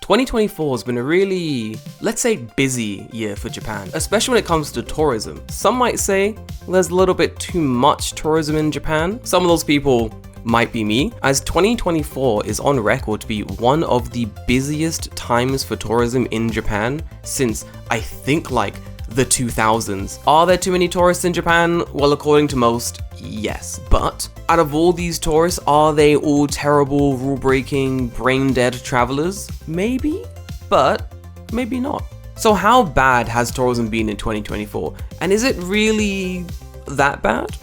2024 has been a really, let's say, busy year for Japan, especially when it comes to tourism. Some might say there's a little bit too much tourism in Japan. Some of those people might be me, as 2024 is on record to be one of the busiest times for tourism in Japan since, I think, like the 2000s. Are there too many tourists in Japan? Well, according to most, yes. But out of all these tourists, are they all terrible, rule-breaking, brain-dead travelers? Maybe, but maybe not. So how bad has tourism been in 2024? And is it really that bad?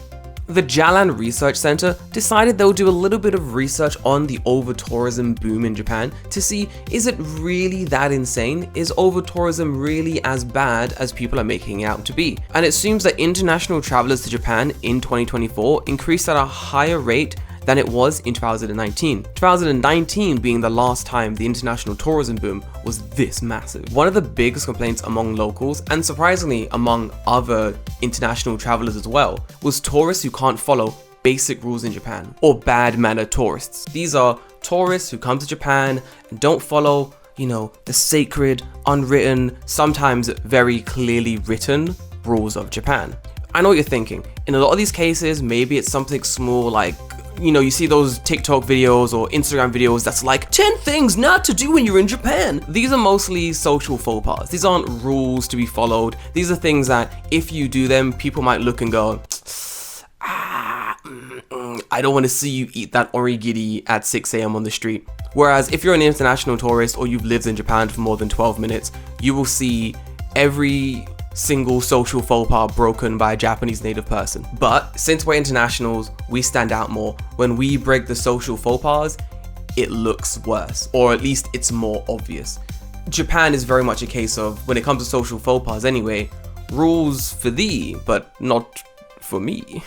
The Jalan Research Center decided they'll do a little bit of research on the over-tourism boom in Japan to see, is it really that insane? Is over-tourism really as bad as people are making it out to be? And it seems that international travelers to Japan in 2024 increased at a higher rate than it was in 2019. 2019 being the last time the international tourism boom was this massive. One of the biggest complaints among locals, and surprisingly among other international travelers as well, was tourists who can't follow basic rules in Japan, or bad-mannered tourists. These are tourists who come to Japan and don't follow, the sacred, unwritten, sometimes very clearly written rules of Japan. I know what you're thinking. In a lot of these cases, maybe it's something small like, you see those TikTok videos or Instagram videos that's like 10 things not to do when you're in Japan. These are mostly social faux pas. These aren't rules to be followed. These are things that if you do them, people might look and go, I don't want to see you eat that origiri at 6 a.m. on the street. Whereas if you're an international tourist or you've lived in Japan for more than 12 minutes, you will see every single social faux pas broken by a Japanese native person. But since we're internationals, we stand out more. When we break the social faux pas, it looks worse, or at least it's more obvious. Japan is very much a case of, when it comes to social faux pas anyway, rules for thee, but not for me.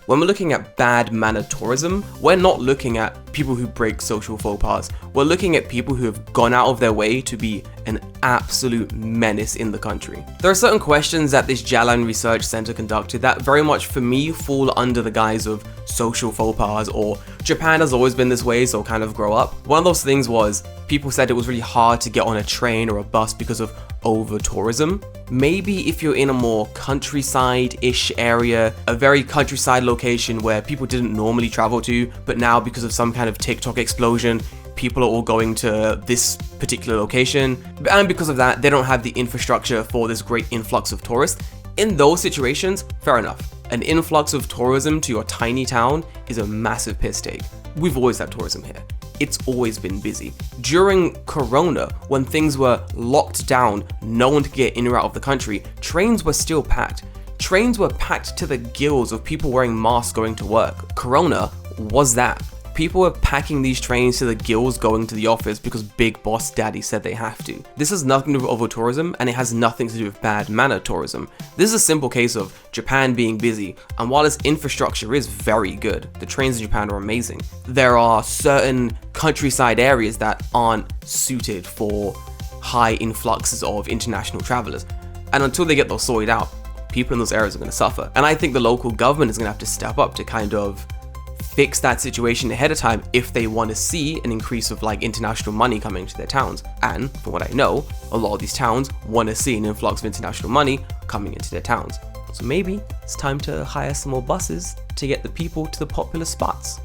When we're looking at bad-mannered tourism, we're not looking at people who break social faux pas. We're looking at people who have gone out of their way to be an absolute menace in the country. There are certain questions that this Jalan Research Center conducted that very much, for me, fall under the guise of social faux pas, or Japan has always been this way, so kind of grow up. One of those things was, people said it was really hard to get on a train or a bus because of over-tourism. Maybe if you're in a more countryside-ish area, a very countryside location where people didn't normally travel to, but now because of some kind of TikTok explosion, people are all going to this particular location, and because of that, they don't have the infrastructure for this great influx of tourists. In those situations, fair enough. An influx of tourism to your tiny town is a massive piss take. We've always had tourism here. It's always been busy. During Corona, when things were locked down, no one could get in or out of the country, trains were still packed. Trains were packed to the gills of people wearing masks going to work. Corona was that. People were packing these trains to the gills going to the office because Big Boss Daddy said they have to. This has nothing to do with over-tourism, and it has nothing to do with bad-mannered tourism. This is a simple case of Japan being busy, and while its infrastructure is very good, the trains in Japan are amazing, there are certain countryside areas that aren't suited for high influxes of international travelers. And until they get those sorted out, people in those areas are going to suffer. And I think the local government is going to have to step up to kind of fix that situation ahead of time if they want to see an increase of international money coming to their towns. And from what I know, a lot of these towns want to see an influx of international money coming into their towns. So maybe it's time to hire some more buses to get the people to the popular spots,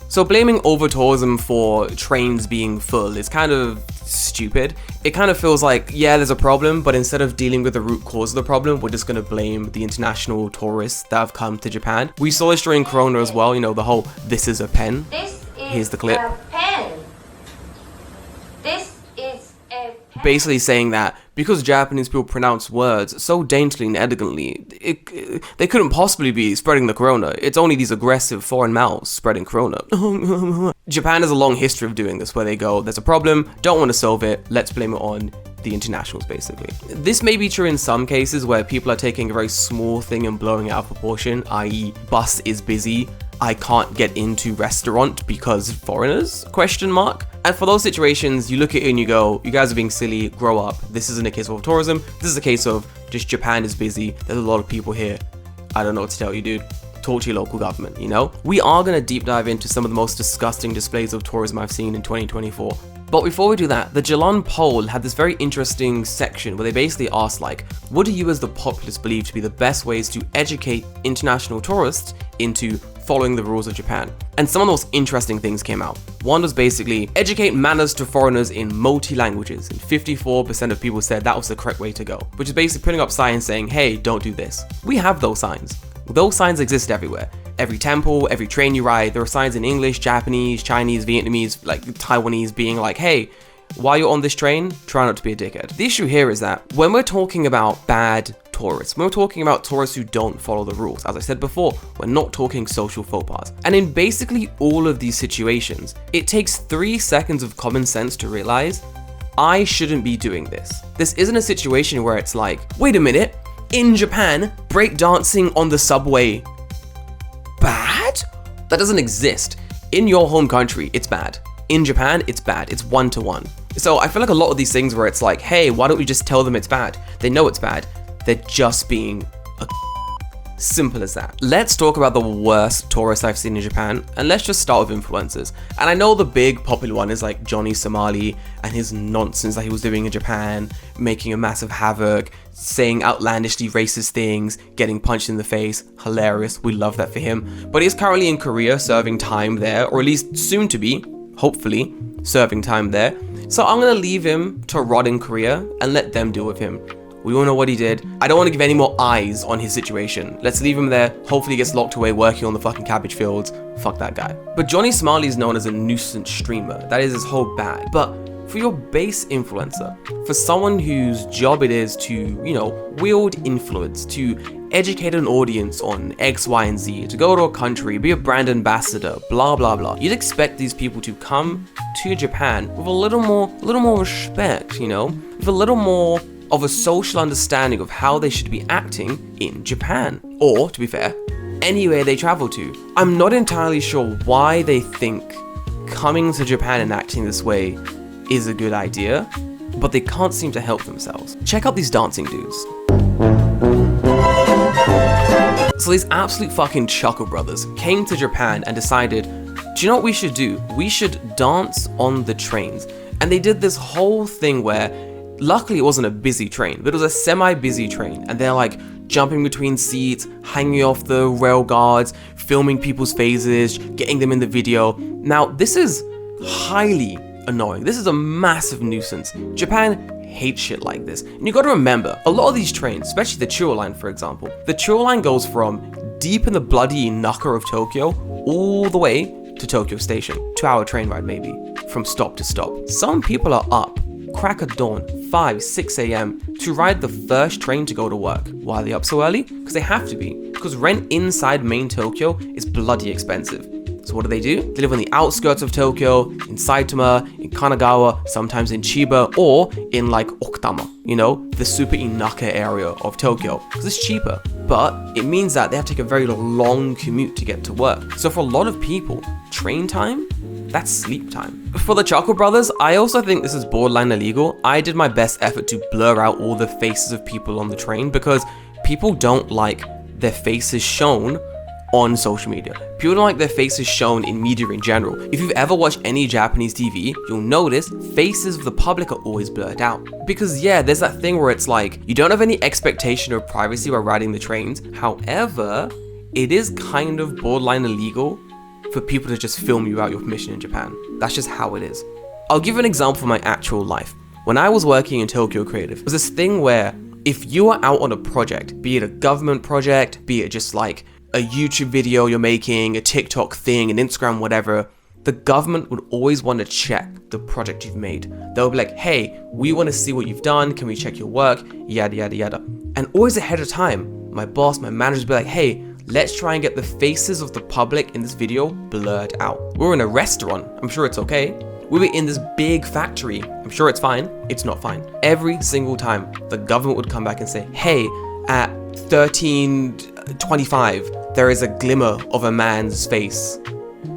So blaming over-tourism for trains being full is kind of stupid. It kind of feels like, yeah, there's a problem, but instead of dealing with the root cause of the problem, we're just going to blame the international tourists that have come to Japan. We saw this during Corona as well, the whole, this is a pen. Here's the clip. Basically saying that because Japanese people pronounce words so daintily and elegantly, they couldn't possibly be spreading the corona. It's only these aggressive foreign mouths spreading corona. Japan has a long history of doing this, where they go, there's a problem, don't want to solve it, let's blame it on the internationals, basically. This may be true in some cases where people are taking a very small thing and blowing it out of proportion, i.e. bus is busy, I can't get into restaurant because foreigners, ? And for those situations, you look at it and you go, you guys are being silly, grow up. This isn't a case of tourism. This is a case of just Japan is busy. There's a lot of people here. I don't know what to tell you, dude. Talk to your local government, We are going to deep dive into some of the most disgusting displays of tourism I've seen in 2024. But before we do that, the Geelong poll had this very interesting section where they basically asked like, what do you as the populace believe to be the best ways to educate international tourists into following the rules of Japan? And some of the most interesting things came out. One was basically educate manners to foreigners in multi-languages, and 54% of people said that was the correct way to go, which is basically putting up signs saying, hey, don't do this. We have those signs. Those signs exist everywhere. Every temple, every train you ride, there are signs in English, Japanese, Chinese, Vietnamese, like Taiwanese being like, hey, while you're on this train, try not to be a dickhead. The issue here is that when we're talking about bad tourists, when we're talking about tourists who don't follow the rules, as I said before, we're not talking social faux pas. And in basically all of these situations, it takes 3 seconds of common sense to realize, I shouldn't be doing this. This isn't a situation where it's like, wait a minute, in Japan, breakdancing on the subway, bad? That doesn't exist. In your home country, it's bad. In Japan, it's bad. It's 1-to-1. So I feel like a lot of these things where it's like, hey, why don't we just tell them it's bad? They know it's bad. They're just being a simple as that. Let's talk about the worst tourists I've seen in Japan, and let's just start with influencers. And I know the big popular one is like Johnny Somali and his nonsense that he was doing in Japan, making a massive havoc, saying outlandishly racist things, getting punched in the face. Hilarious. We love that for him. But he's currently in Korea serving time there, or at least soon to be, hopefully, serving time there. So I'm gonna leave him to rot in Korea and let them deal with him. We all know what he did. I don't want to give any more eyes on his situation. Let's leave him there. Hopefully he gets locked away working on the fucking cabbage fields. Fuck that guy. But Johnny Somali is known as a nuisance streamer. That is his whole bag. But for your base influencer, for someone whose job it is to, you know, wield influence, to educate an audience on X, Y, and Z, to go to a country, be a brand ambassador, blah, blah, blah. You'd expect these people to come to Japan with a little more respect, you know, with a little more of a social understanding of how they should be acting in Japan, or, to be fair, anywhere they travel to. I'm not entirely sure why they think coming to Japan and acting this way is a good idea, but they can't seem to help themselves. Check out these dancing dudes. So these absolute fucking Chuckle Brothers came to Japan and decided, do you know what we should do? We should dance on the trains. And they did this whole thing where, luckily it wasn't a busy train, but it was a semi-busy train, and they're like jumping between seats, hanging off the rail guards, filming people's faces, getting them in the video. Now, this is highly annoying. This is a massive nuisance. Japan hates shit like this. And you gotta remember, a lot of these trains, especially the Chuo line for example, the Chuo line goes from deep in the bloody knucker of Tokyo all the way to Tokyo Station. 2-hour train ride maybe, from stop to stop. Some people are up crack of dawn, 5, 6 a.m. to ride the first train to go to work. Why are they up so early? Because they have to be. Because rent inside main Tokyo is bloody expensive. So what do? They live on the outskirts of Tokyo, in Saitama, in Kanagawa, sometimes in Chiba, or in like Okutama, you know, the super inaka area of Tokyo, because it's cheaper. But it means that they have to take a very long commute to get to work. So for a lot of people, train time, that's sleep time. For the Chuckle Brothers, I also think this is borderline illegal. I did my best effort to blur out all the faces of people on the train because people don't like their faces shown on social media. People don't like their faces shown in media in general. If you've ever watched any Japanese TV, you'll notice faces of the public are always blurred out. Because yeah, there's that thing where it's like, you don't have any expectation of privacy while riding the trains. However, it is kind of borderline illegal for people to just film you without your permission in Japan. That's just how it is. I'll give an example from my actual life. When I was working in Tokyo Creative, there was this thing where if you are out on a project, be it a government project, be it just like a YouTube video you're making, a TikTok thing, an Instagram, whatever, the government would always want to check the project you've made. They'll be like, hey, we want to see what you've done. Can we check your work? Yada, yada, yada. And always ahead of time, my boss, my manager would be like, hey, let's try and get the faces of the public in this video blurred out. We're in a restaurant. I'm sure it's okay. We were in this big factory. I'm sure it's fine. It's not fine. Every single time, the government would come back and say, hey, at 13:25, there is a glimmer of a man's face.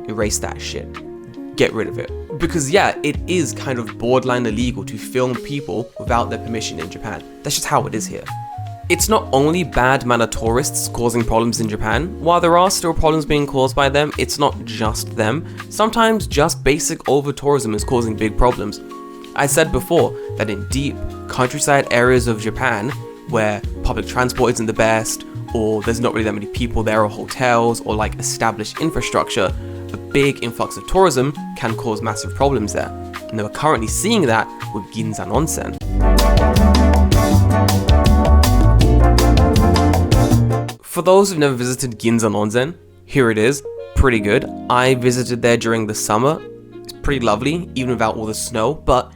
Erase that shit. Get rid of it. Because yeah, it is kind of borderline illegal to film people without their permission in Japan. That's just how it is here. It's not only bad manner tourists causing problems in Japan. While there are still problems being caused by them, it's not just them. Sometimes just basic over-tourism is causing big problems. I said before that in deep countryside areas of Japan, where public transport isn't the best, or there's not really that many people there, or hotels, or like established infrastructure, a big influx of tourism can cause massive problems there. And we're currently seeing that with Ginzan Onsen. For those who've never visited Ginzan Onsen, here it is, pretty good. I visited there during the summer. It's pretty lovely, even without all the snow, but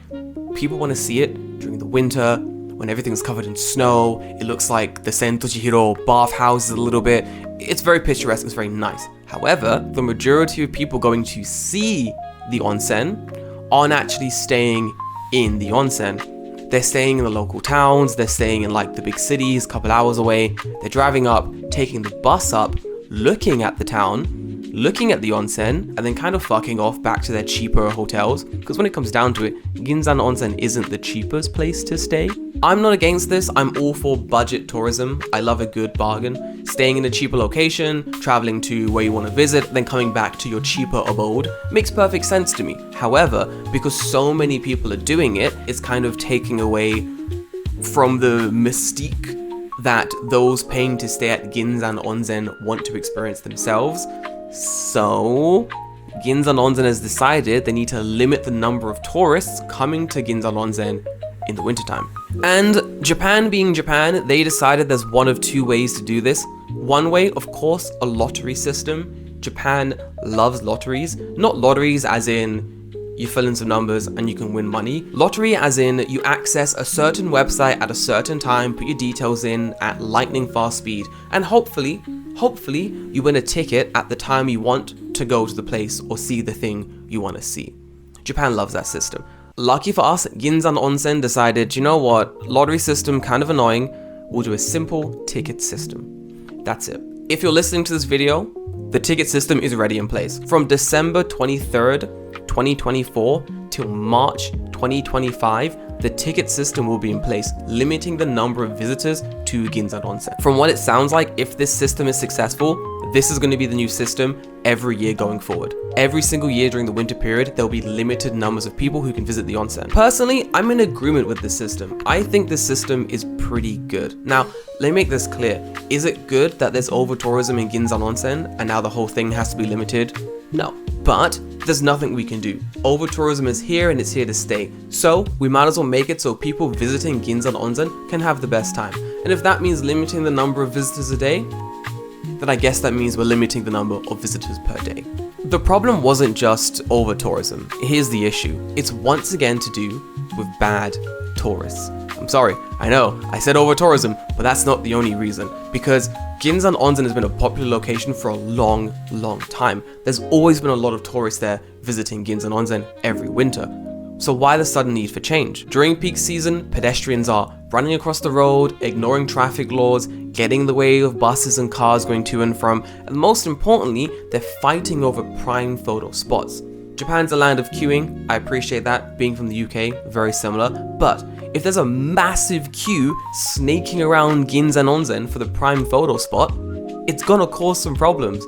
people want to see it during the winter, when everything's covered in snow. It looks like the Sento Chihiro bathhouses a little bit. It's very picturesque, it's very nice. However, the majority of people going to see the onsen aren't actually staying in the onsen. They're staying in the local towns, they're staying in like the big cities, a couple hours away. They're driving up, taking the bus up, looking at the town, looking at the onsen, and then kind of fucking off back to their cheaper hotels. Because when it comes down to it, Ginzan Onsen isn't the cheapest place to stay. I'm not against this, I'm all for budget tourism. I love a good bargain. Staying in a cheaper location, traveling to where you want to visit, then coming back to your cheaper abode makes perfect sense to me. However, because so many people are doing it, it's kind of taking away from the mystique that those paying to stay at Ginzan Onsen want to experience themselves. So Ginzan Onsen has decided they need to limit the number of tourists coming to Ginzan Onsen in the wintertime. And Japan being Japan, they decided there's one of two ways to do this. One way, of course, a lottery system. Japan loves lotteries. Not lotteries as in you fill in some numbers and you can win money. Lottery as in you access a certain website at a certain time, put your details in at lightning fast speed, and hopefully you win a ticket at the time you want to go to the place or see the thing you want to see. Japan loves that system. Lucky for us, Ginzan Onsen decided, you know what, lottery system kind of annoying, we'll do a simple ticket system. That's it. If you're listening to this video, the ticket system is already in place. From December 23rd, 2024 till March 2025, the ticket system will be in place, limiting the number of visitors to Ginzan Onsen. From what it sounds like, if this system is successful, this is going to be the new system every year going forward. Every single year during the winter period, there'll be limited numbers of people who can visit the onsen. Personally, I'm in agreement with this system. I think this system is pretty good. Now, let me make this clear. Is it good that there's over-tourism in Ginzan Onsen and now the whole thing has to be limited? No. But there's nothing we can do. Over-tourism is here and it's here to stay. So we might as well make it so people visiting Ginzan Onsen can have the best time. And if that means limiting the number of visitors a day, then I guess that means we're limiting the number of visitors per day. The problem wasn't just over-tourism. Here's the issue. It's once again to do with bad tourists. I'm sorry, I know, I said over-tourism, but that's not the only reason. Because Ginzan Onsen has been a popular location for a long time. There's always been a lot of tourists there visiting Ginzan Onsen every winter. So why the sudden need for change? During peak season, pedestrians are running across the road, ignoring traffic laws, getting in the way of buses and cars going to and from, and most importantly, they're fighting over prime photo spots. Japan's a land of queuing, I appreciate that, being from the UK, very similar, but if there's a massive queue snaking around Ginzan Onsen for the prime photo spot, it's gonna cause some problems.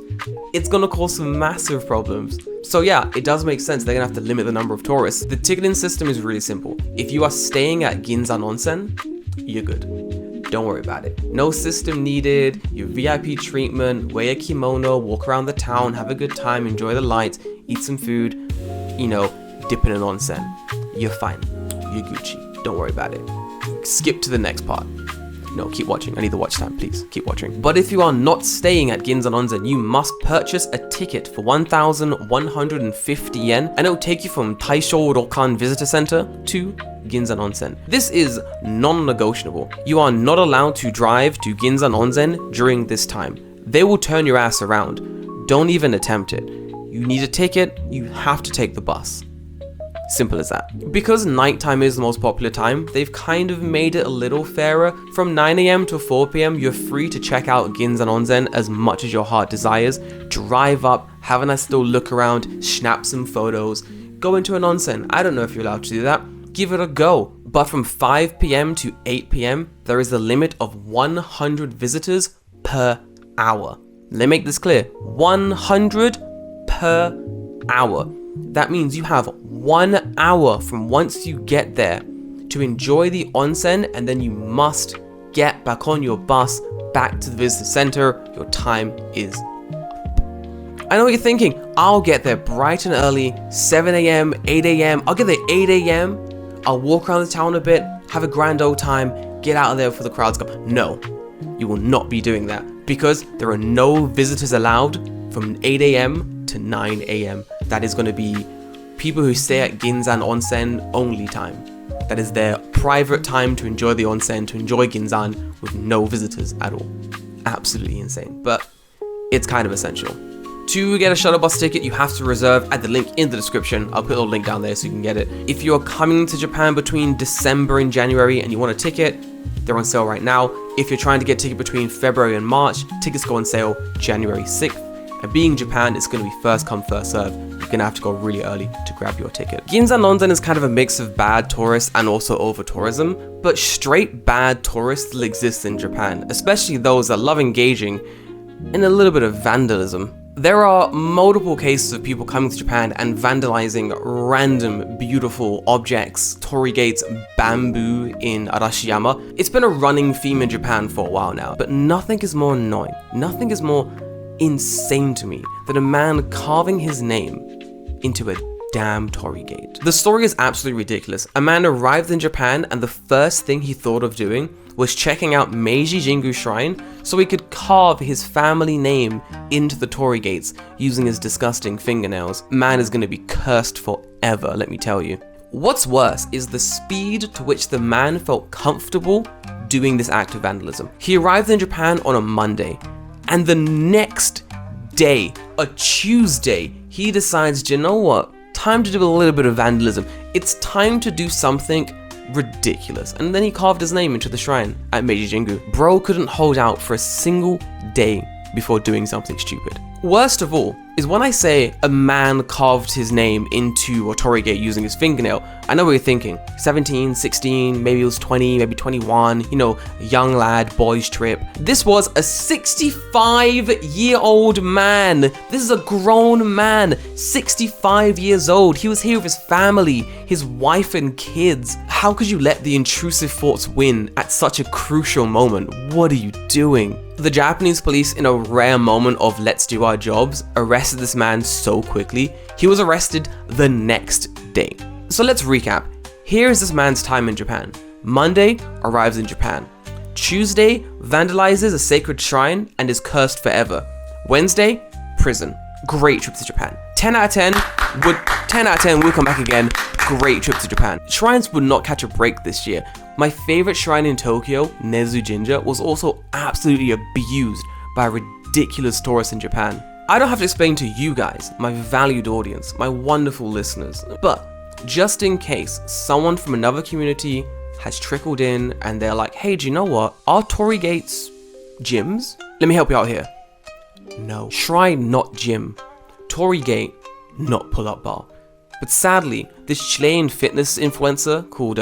It's gonna cause some massive problems. So yeah, it does make sense they're gonna have to limit the number of tourists. The ticketing system is really simple. If you are staying at Ginzan Onsen, you're good. Don't worry about it. No system needed, your VIP treatment, wear a kimono, walk around the town, have a good time, enjoy the lights, eat some food, dip in an onsen. You're fine. You're Gucci. Don't worry about it. Skip to the next part. No, keep watching. I need the watch time, please. Keep watching. But if you are not staying at Ginzan Onsen, you must purchase a ticket for 1,150 yen, and it will take you from Taisho Rokan Visitor Center to Ginzan Onsen. This is non-negotiable. You are not allowed to drive to Ginzan Onsen during this time. They will turn your ass around. Don't even attempt it. You need a ticket, you have to take the bus. Simple as that. Because nighttime is the most popular time, they've kind of made it a little fairer. From 9 AM to 4 PM, you're free to check out Ginzan Onsen as much as your heart desires. Drive up, have a nice little look around, snap some photos, go into an onsen. I don't know if you're allowed to do that. give it a go. But from 5 p.m. to 8 p.m., there is a limit of 100 visitors per hour. Let me make this clear, 100 per hour. That means you have 1 hour from once you get there to enjoy the onsen, and then you must get back on your bus back to the visitor center. Your time is I know what you're thinking. I'll get there bright and early, 7 a.m., 8 a.m. I'll get there 8 a.m. I'll walk around the town a bit, have a grand old time, get out of there before the crowds come. No, you will not be doing that because there are no visitors allowed from 8 a.m. to 9 a.m. That is going to be people who stay at Ginzan Onsen only time. That is their private time to enjoy the onsen, to enjoy Ginzan with no visitors at all. Absolutely insane, but it's kind of essential. To get a shuttle bus ticket, you have to reserve at the link in the description. I'll put a link down there so you can get it. If you're coming to Japan between December and January and you want a ticket, they're on sale right now. If you're trying to get a ticket between February and March, tickets go on sale January 6th. And being Japan, it's going to be first come, first serve. You're going to have to go really early to grab your ticket. Ginzan Onsen is kind of a mix of bad tourists and also over tourism, but straight bad tourists still exist in Japan, especially those that love engaging in a little bit of vandalism. There are multiple cases of people coming to Japan and vandalizing random beautiful objects, torii gates, bamboo in Arashiyama. It's been a running theme in Japan for a while now, but nothing is more annoying, nothing is more insane to me than a man carving his name into a damn torii gate. The story is absolutely ridiculous. A man arrived in Japan and the first thing he thought of doing was checking out Meiji Jingu Shrine so he could carve his family name into the torii gates using his disgusting fingernails. Man is going to be cursed forever, let me tell you. What's worse is the speed to which the man felt comfortable doing this act of vandalism. He arrived in Japan on a Monday, and the next day, a Tuesday, he decides, you know what? Time to do a little bit of vandalism. It's time to do something ridiculous. And then he carved his name into the shrine at Meiji Jingu. Bro couldn't hold out for a single day before doing something stupid. Worst of all is when I say a man carved his name into a torii gate using his fingernail, I know what you're thinking. 17, 16, maybe it was 20, maybe 21, you know, young lad, boys trip. This was a 65-year-old man. This is a grown man, 65 years old. He was here with his family, his wife and kids. How could you let the intrusive thoughts win at such a crucial moment? What are you doing? The Japanese police, in a rare moment of let's do our jobs, arrested this man so quickly. He was arrested the next day. So let's recap. Here is this man's time in Japan. Monday, arrives in Japan. Tuesday, vandalizes a sacred shrine and is cursed forever. Wednesday, prison. Great trip to Japan. 10 out of 10 would come back again. Great trip to Japan. Shrines would not catch a break this year. My favorite shrine in Tokyo, Nezu Jinja, was also absolutely abused by ridiculous tourists in Japan. I don't have to explain to you guys, my valued audience, my wonderful listeners, but just in case someone from another community has trickled in and they're like, hey, do you know what? Are torii gates gyms? Let me help you out here. No. Shrine, not gym. Torii gate, not pull-up bar. But sadly, this Chilean fitness influencer called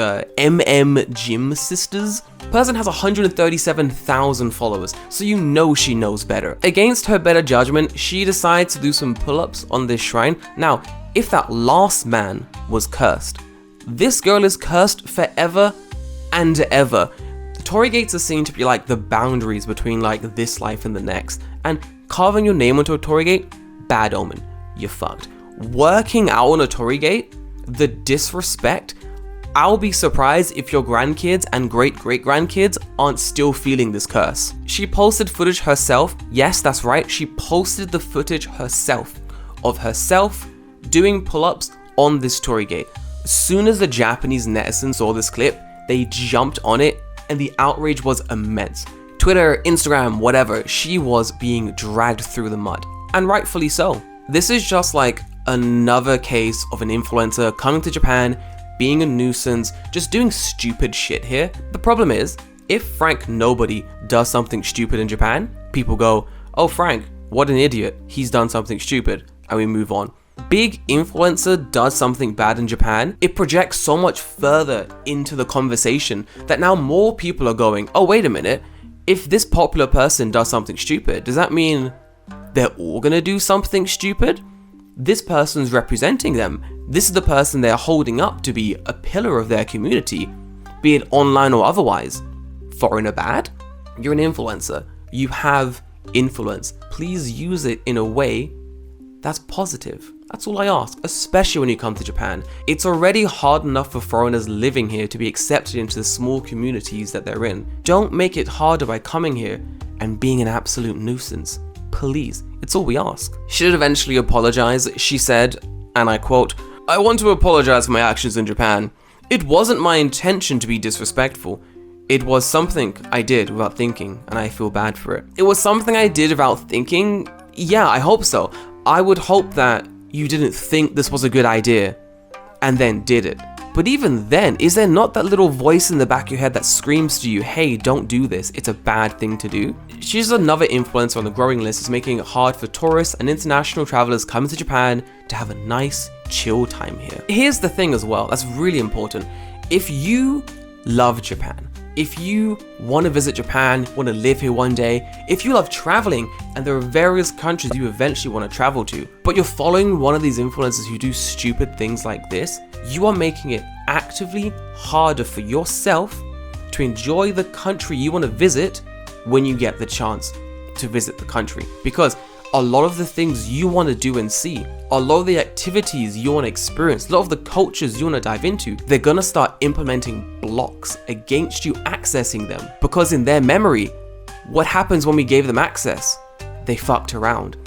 Gym Sisters person has 137,000 followers, so you know she knows better. Against her better judgment, she decides to do some pull-ups on this shrine. Now, if that last man was cursed, this girl is cursed forever and ever. The torii gates are seen to be like the boundaries between like this life and the next, and carving your name onto a torii gate, bad omen. You're fucked. Working out on a torii gate, the disrespect, I'll be surprised if your grandkids and great-great-grandkids aren't still feeling this curse. She posted footage herself. Yes, that's right, she posted the footage herself of herself doing pull-ups on this torii gate. As soon as the Japanese netizens saw this clip, they jumped on it and the outrage was immense. Twitter, Instagram, whatever, she was being dragged through the mud. And rightfully so. This is just like another case of an influencer coming to Japan, being a nuisance, just doing stupid shit here. The problem is, if Frank Nobody does something stupid in Japan, people go, oh Frank, what an idiot, he's done something stupid, and we move on. big influencer does something bad in Japan, it projects so much further into the conversation that now more people are going, oh, wait a minute, if this popular person does something stupid, does that mean they're all gonna do something stupid? This person's representing them. This is the person they're holding up to be a pillar of their community, be it online or otherwise. Foreigner bad? You're an influencer. You have influence. Please use it in a way that's positive. That's all I ask, especially when you come to Japan. It's already hard enough for foreigners living here to be accepted into the small communities that they're in. Don't make it harder by coming here and being an absolute nuisance. Please, it's all we ask. She did eventually apologize. She said, and I quote, "I want to apologize for my actions in Japan. It wasn't my intention to be disrespectful. It was something I did without thinking, and I feel bad for it." It was something I did without thinking? Yeah, I hope so. I would hope that you didn't think this was a good idea and then did it. But even then, is there not that little voice in the back of your head that screams to you, hey, don't do this, it's a bad thing to do? She's another influencer on the growing list who's making it hard for tourists and international travelers coming to Japan to have a nice, chill time here. Here's the thing as well, that's really important. If you love Japan, if you want to visit Japan, want to live here one day, if you love traveling and there are various countries you eventually want to travel to, but you're following one of these influencers who do stupid things like this, you are making it actively harder for yourself to enjoy the country you want to visit when you get the chance to visit the country. Because a lot of the things you want to do and see, a lot of the activities you want to experience, a lot of the cultures you want to dive into, they're going to start implementing blocks against you accessing them. Because in their memory, what happens when we gave them access? They fucked around.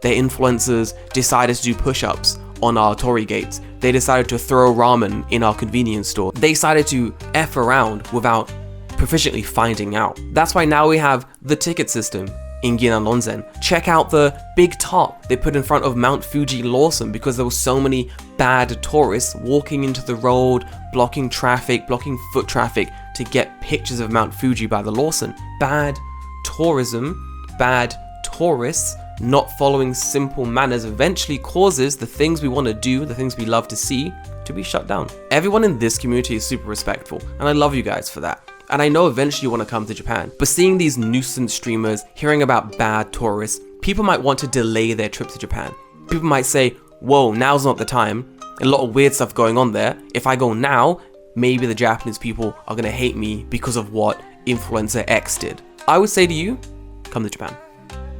Their influencers decided to do push-ups on our torii gates. They decided to throw ramen in our convenience store. They decided to F around without proficiently finding out. That's why now we have the ticket system in Ginzan Onsen. Check out the big tarp they put in front of Mount Fuji Lawson because there were so many bad tourists walking into the road, blocking traffic, blocking foot traffic to get pictures of Mount Fuji by the Lawson. Bad tourism, bad tourists, not following simple manners eventually causes the things we want to do, the things we love to see, to be shut down. Everyone in this community is super respectful, and I love you guys for that. And I know eventually you want to come to Japan, but seeing these nuisance streamers, hearing about bad tourists, people might want to delay their trip to Japan. People might say, whoa, now's not the time. A lot of weird stuff going on there. If I go now, maybe the Japanese people are going to hate me because of what influencer X did. I would say to you, come to Japan.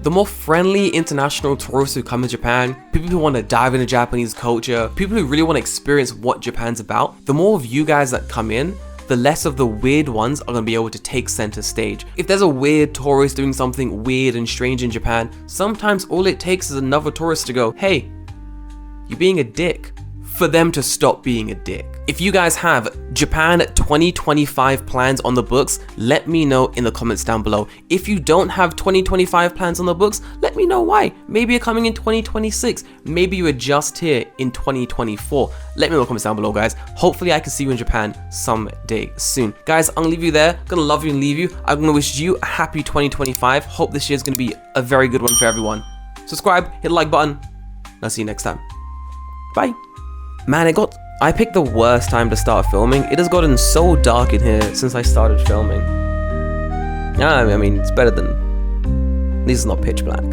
The more friendly international tourists who come to Japan, people who want to dive into Japanese culture, people who really want to experience what Japan's about, the more of you guys that come in, the less of the weird ones are going to be able to take center stage. If there's a weird tourist doing something weird and strange in Japan, sometimes all it takes is another tourist to go, hey, you're being a dick, for them to stop being a dick. If you guys have Japan 2025 plans on the books, let me know in the comments down below. If you don't have 2025 plans on the books, let me know why. Maybe you're coming in 2026. Maybe you were just here in 2024. Let me know in the comments down below, guys. Hopefully I can see you in Japan someday soon. Guys, I'm gonna leave you there. Gonna love you and leave you. I'm gonna wish you a happy 2025. Hope this year's gonna be a very good one for everyone. Subscribe, hit the like button. I'll see you next time. Bye. Man, I picked the worst time to start filming. It has gotten so dark in here since I started filming. Yeah, I mean, it's better than... This is not pitch black.